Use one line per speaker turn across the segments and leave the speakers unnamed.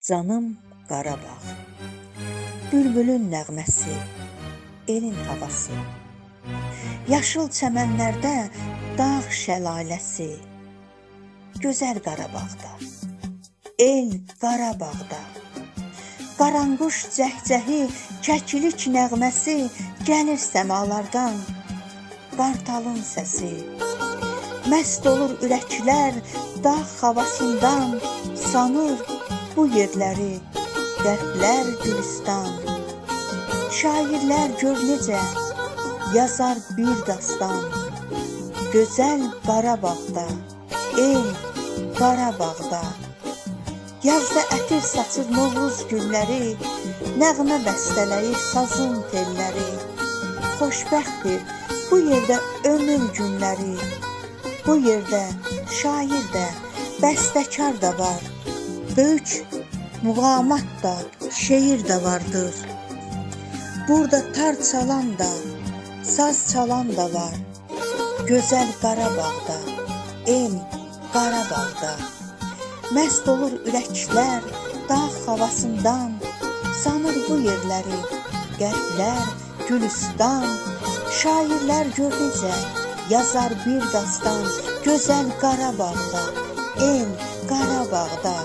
Canım Qarabağ, bülbülün nəğməsi, elin havası, yaşıl çəmənlərdə dağ şəlaləsi, gözəl Qarabağda, el Qarabağda, qaranquş cəhcəhi, kəkilik nəğməsi gəlir səmalardan, qartalın səsi, məst olur ürəklər dağ havasından, sanır bu yerləri qərblər Gülüstan. Şairlər gör necə yazar bir dastan, gözəl Qarabağda, el Qarabağda. Yazda ətir saçır Novruz gülləri, nəğmə bəstələyir sazın telləri. Xoşbəxtdir bu yerdə ömür günləri, bu yerdə şair də, bəstəkar da var, böyük muğamat da, şeir də vardır. Burada tar çalan da, saz çalan da var, gözəl Qarabağda, el Qarabağda. Məst olur ürəklər dağ havasından, sanır bu yerləri qərblər Gülüstan. Şairlər gör necə yazar bir dastan, gözəl Qarabağda, el Qarabağda.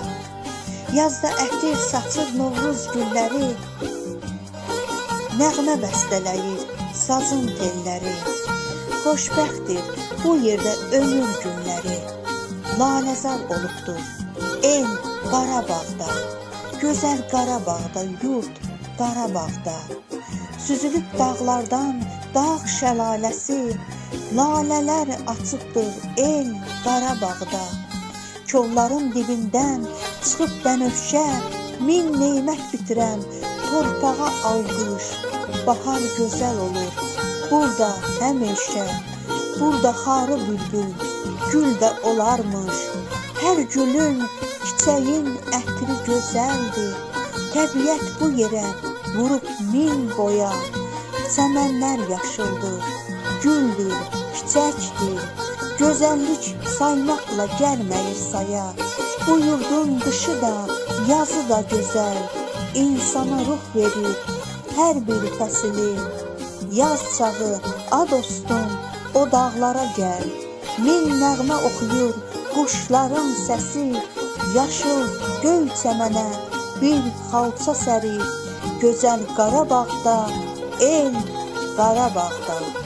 Yazda ətir saçır Novruz gülləri, nəğmə bəstələyir sazın telləri. Xoşbəxtdir bu yerdə ömür günləri, laləzar olubdur el Qarabağda, gözəl Qarabağda, yurt Qarabağda. Süzülüb dağlardan dağ şəlaləsi, lalələr açıbdır el Qarabağda. Kolların dibindən çıxıb bənövşə, min neymət bitirən torpağa alqış, bahar gözəl olur burada həmişə. Burada xarı bülbül, gül də olarmış, hər gülün, çiçəyin ətri gözəldir. Təbiət bu yerə vurub min boya, çəmənlər yaşıldır, güldür, çiçəkdir. Gözəllik saymaqla gəlməyir saya, bu yurdun dışı da, yazı da gözəl, insana ruh verir hər bir fəsili. Yaz çağı, a dostum, o dağlara gəl, min nəğmə oxuyur quşların səsi, yaşıl göy çəmənə bir xalça sərir, gözəl Qarabağda, el Qarabağda.